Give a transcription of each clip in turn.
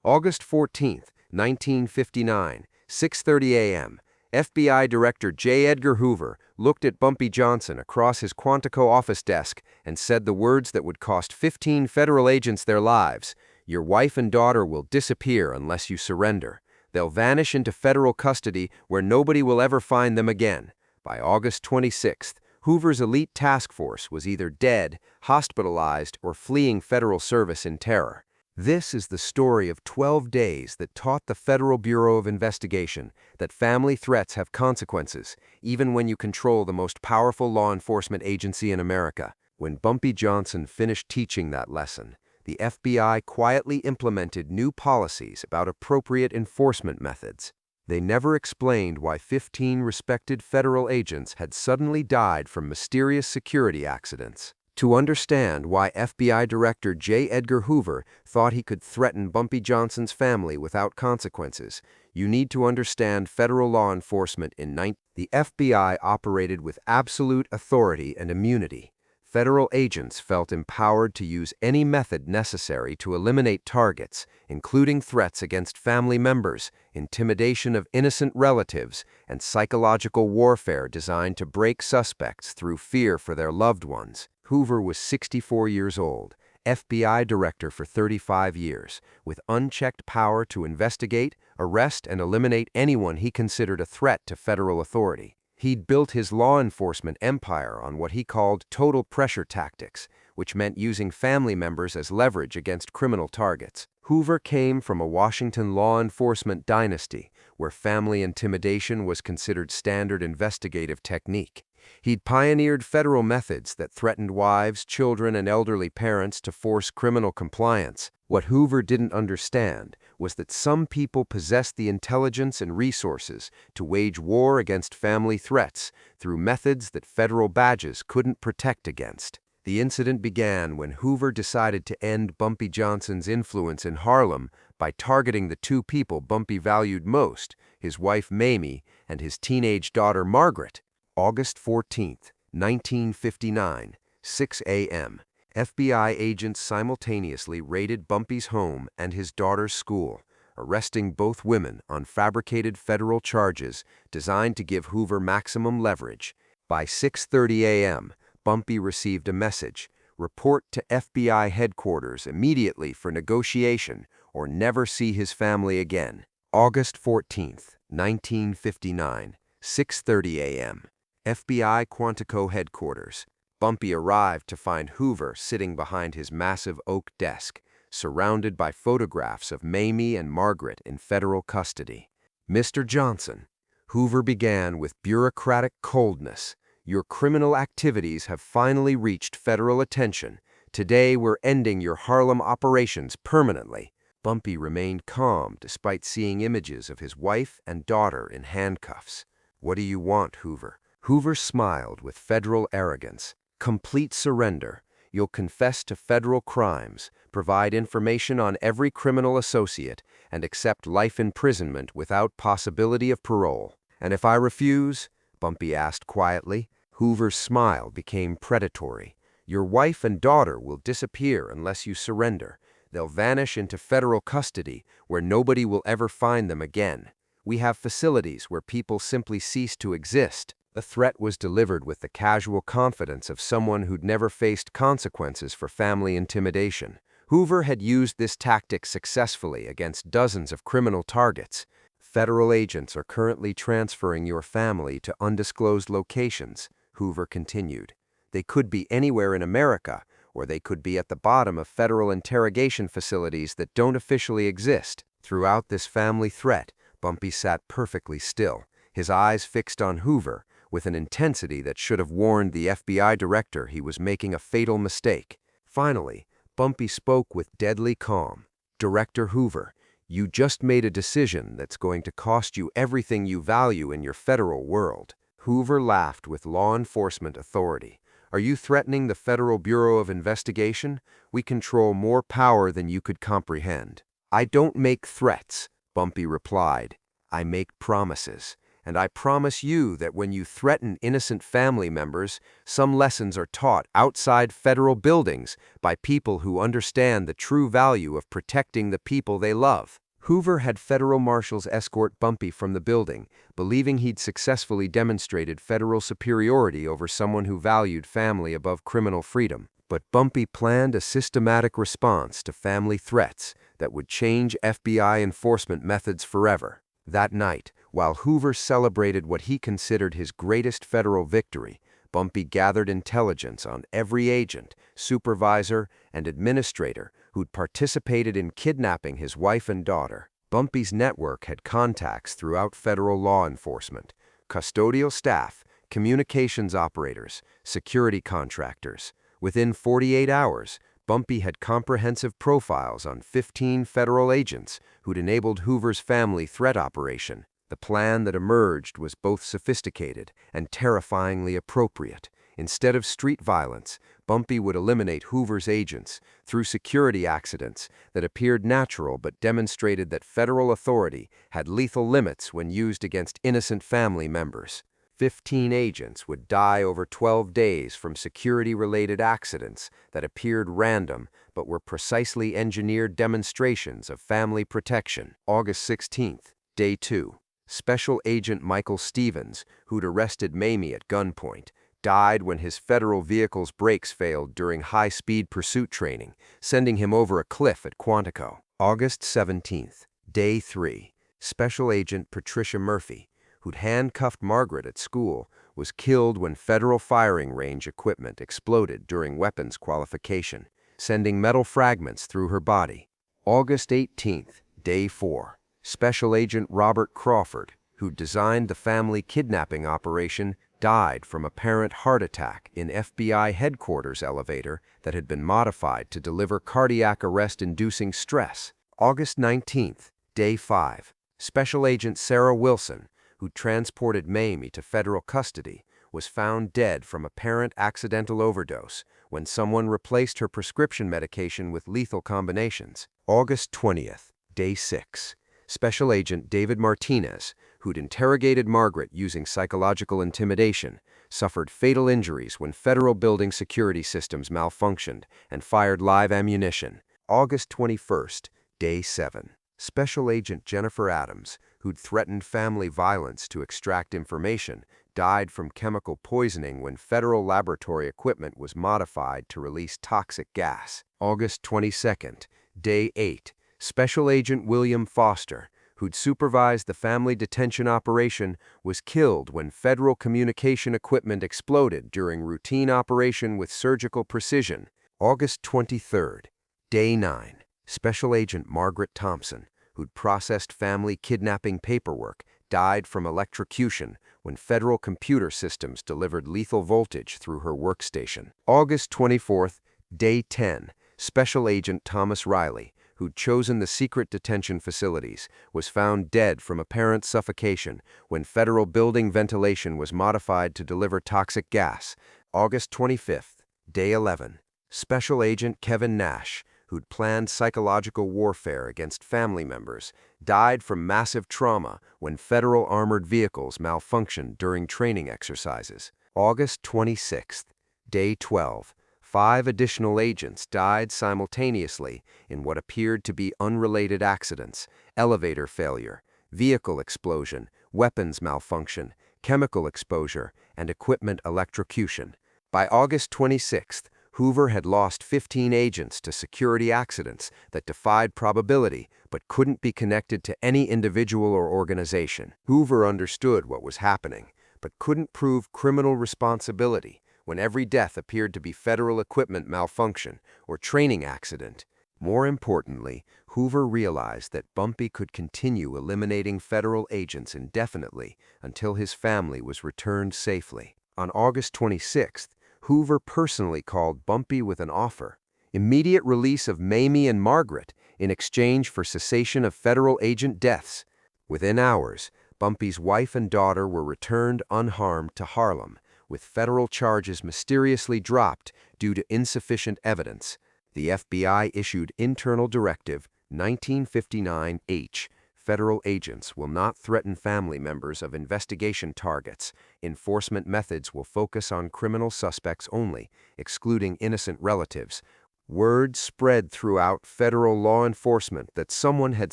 August 14th, 1959, 6:30 a.m. FBI Director J. Edgar Hoover looked at Bumpy Johnson across his Quantico office desk and said the words that would cost 15 federal agents their lives. "Your wife and daughter will disappear unless you surrender. They'll vanish into federal custody where nobody will ever find them again." By August 26th, Hoover's elite task force was either dead, hospitalized, or fleeing federal service in terror. This is the story of 12 days that taught the Federal Bureau of Investigation that family threats have consequences, even when you control the most powerful law enforcement agency in America. When Bumpy Johnson finished teaching that lesson, the FBI quietly implemented new policies about appropriate enforcement methods. They never explained why 15 respected federal agents had suddenly died from mysterious security accidents. To understand why FBI Director J. Edgar Hoover thought he could threaten Bumpy Johnson's family without consequences, you need to understand federal law enforcement in The FBI operated with absolute authority and immunity. Federal agents felt empowered to use any method necessary to eliminate targets, including threats against family members, intimidation of innocent relatives, and psychological warfare designed to break suspects through fear for their loved ones. Hoover was 64 years old, FBI Director for 35 years, with unchecked power to investigate, arrest, and eliminate anyone he considered a threat to federal authority. He'd built his law enforcement empire on what he called total pressure tactics, which meant using family members as leverage against criminal targets. Hoover came from a Washington law enforcement dynasty where family intimidation was considered standard investigative technique. He'd pioneered federal methods that threatened wives, children, and elderly parents to force criminal compliance. What Hoover didn't understand was that some people possessed the intelligence and resources to wage war against family threats through methods that federal badges couldn't protect against. The incident began when Hoover decided to end Bumpy Johnson's influence in Harlem by targeting the two people Bumpy valued most, his wife Mamie and his teenage daughter Margaret. August 14th, 1959, 6 a.m. FBI agents simultaneously raided Bumpy's home and his daughter's school, arresting both women on fabricated federal charges designed to give Hoover maximum leverage. By 6:30 a.m., Bumpy received a message: "Report to FBI headquarters immediately for negotiation or never see his family again." August 14th, 1959, 6:30 a.m. FBI Quantico headquarters. Bumpy arrived to find Hoover sitting behind his massive oak desk, surrounded by photographs of Mamie and Margaret in federal custody. "Mr. Johnson," Hoover began with bureaucratic coldness, "your criminal activities have finally reached federal attention. Today we're ending your Harlem operations permanently." Bumpy remained calm despite seeing images of his wife and daughter in handcuffs. "What do you want, Hoover?" Hoover smiled with federal arrogance. "Complete surrender. You'll confess to federal crimes, provide information on every criminal associate, and accept life imprisonment without possibility of parole." "And if I refuse?" Bumpy asked quietly. Hoover's smile became predatory. "Your wife and daughter will disappear unless you surrender. They'll vanish into federal custody where nobody will ever find them again. We have facilities where people simply cease to exist." The threat was delivered with the casual confidence of someone who'd never faced consequences for family intimidation. Hoover had used this tactic successfully against dozens of criminal targets. "Federal agents are currently transferring your family to undisclosed locations," Hoover continued. "They could be anywhere in America, or they could be at the bottom of federal interrogation facilities that don't officially exist." Throughout this family threat, Bumpy sat perfectly still, his eyes fixed on Hoover, with an intensity that should have warned the FBI director he was making a fatal mistake. Finally, Bumpy spoke with deadly calm. "Director Hoover, you just made a decision that's going to cost you everything you value in your federal world." Hoover laughed with law enforcement authority. "Are you threatening the Federal Bureau of Investigation? We control more power than you could comprehend." "I don't make threats," Bumpy replied. "I make promises. And I promise you that when you threaten innocent family members, some lessons are taught outside federal buildings by people who understand the true value of protecting the people they love. Hoover had federal marshals escort Bumpy from the building, believing he'd successfully demonstrated federal superiority over someone who valued family above criminal freedom. But Bumpy planned a systematic response to family threats that would change FBI enforcement methods forever. That night, while Hoover celebrated what he considered his greatest federal victory, Bumpy gathered intelligence on every agent, supervisor, and administrator who'd participated in kidnapping his wife and daughter. Bumpy's network had contacts throughout federal law enforcement, custodial staff, communications operators, security contractors. Within 48 hours, Bumpy had comprehensive profiles on 15 federal agents who'd enabled Hoover's family threat operation. The plan that emerged was both sophisticated and terrifyingly appropriate. Instead of street violence, Bumpy would eliminate Hoover's agents through security accidents that appeared natural but demonstrated that federal authority had lethal limits when used against innocent family members. 15 agents would die over 12 days from security-related accidents that appeared random but were precisely engineered demonstrations of family protection. August 16th, Day 2. Special Agent Michael Stevens, who'd arrested Mamie at gunpoint, died when his federal vehicle's brakes failed during high-speed pursuit training, sending him over a cliff at Quantico. August 17th, Day 3. Special Agent Patricia Murphy, who'd handcuffed Margaret at school, was killed when federal firing range equipment exploded during weapons qualification, sending metal fragments through her body. August 18th, Day 4. Special Agent Robert Crawford, who designed the family kidnapping operation, died from apparent heart attack in FBI headquarters elevator that had been modified to deliver cardiac arrest-inducing stress. August 19th, Day 5. Special Agent Sarah Wilson, who transported Mamie to federal custody, was found dead from apparent accidental overdose when someone replaced her prescription medication with lethal combinations. August 20th, Day 6. Special Agent David Martinez, who'd interrogated Margaret using psychological intimidation, suffered fatal injuries when federal building security systems malfunctioned and fired live ammunition. August 21st, Day 7. Special Agent Jennifer Adams, who'd threatened family violence to extract information, died from chemical poisoning when federal laboratory equipment was modified to release toxic gas. August 22nd, Day 8. Special Agent William Foster, who'd supervised the family detention operation, was killed when federal communication equipment exploded during routine operation with surgical precision. August 23rd, Day 9. Special Agent Margaret Thompson, who'd processed family kidnapping paperwork, died from electrocution when federal computer systems delivered lethal voltage through her workstation. August 24th, Day 10. Special Agent Thomas Riley, who'd chosen the secret detention facilities, was found dead from apparent suffocation when federal building ventilation was modified to deliver toxic gas. August 25th, Day 11. Special Agent Kevin Nash, who'd planned psychological warfare against family members, died from massive trauma when federal armored vehicles malfunctioned during training exercises. August 26th, Day 12. 5 additional agents died simultaneously in what appeared to be unrelated accidents: elevator failure, vehicle explosion, weapons malfunction, chemical exposure, and equipment electrocution. By August 26th, Hoover had lost 15 agents to security accidents that defied probability but couldn't be connected to any individual or organization. Hoover understood what was happening, but couldn't prove criminal responsibility when every death appeared to be federal equipment malfunction or training accident. More importantly, Hoover realized that Bumpy could continue eliminating federal agents indefinitely until his family was returned safely. On August 26th, Hoover personally called Bumpy with an offer: immediate release of Mamie and Margaret in exchange for cessation of federal agent deaths. Within hours, Bumpy's wife and daughter were returned unharmed to Harlem, with federal charges mysteriously dropped due to insufficient evidence. The FBI issued Internal Directive 1959H, federal agents will not threaten family members of investigation targets. Enforcement methods will focus on criminal suspects only, excluding innocent relatives. Word spread throughout federal law enforcement that someone had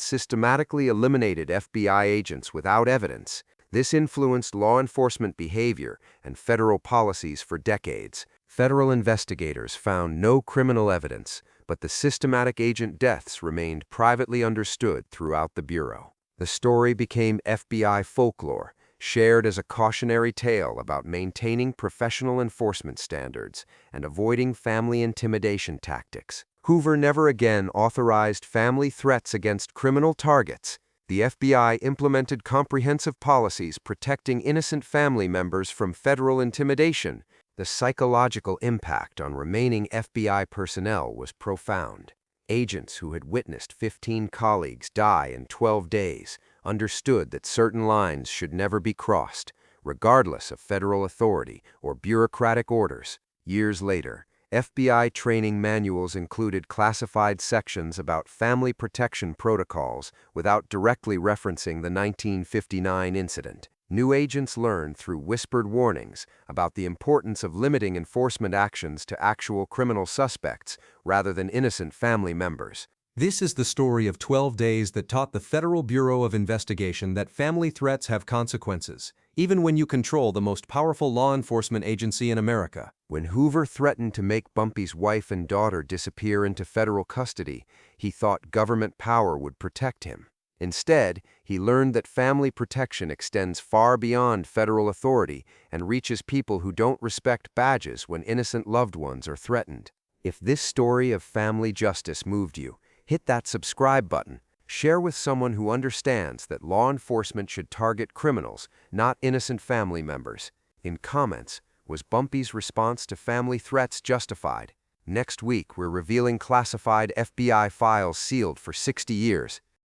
systematically eliminated FBI agents without evidence. This influenced law enforcement behavior and federal policies for decades. Federal investigators found no criminal evidence, but the systematic agent deaths remained privately understood throughout the Bureau. The story became FBI folklore, shared as a cautionary tale about maintaining professional enforcement standards and avoiding family intimidation tactics. Hoover never again authorized family threats against criminal targets. The FBI implemented comprehensive policies protecting innocent family members from federal intimidation. The psychological impact on remaining FBI personnel was profound. Agents who had witnessed 15 colleagues die in 12 days understood that certain lines should never be crossed, regardless of federal authority or bureaucratic orders. Years later, FBI training manuals included classified sections about family protection protocols without directly referencing the 1959 incident. New agents learned through whispered warnings about the importance of limiting enforcement actions to actual criminal suspects rather than innocent family members. This is the story of 12 days that taught the Federal Bureau of Investigation that family threats have consequences, even when you control the most powerful law enforcement agency in America. When Hoover threatened to make Bumpy's wife and daughter disappear into federal custody, he thought government power would protect him. Instead, he learned that family protection extends far beyond federal authority and reaches people who don't respect badges when innocent loved ones are threatened. If this story of family justice moved you, hit that subscribe button. Share with someone who understands that law enforcement should target criminals, not innocent family members. In comments, was Bumpy's response to family threats justified? Next week, we're revealing classified FBI files sealed for 60 years.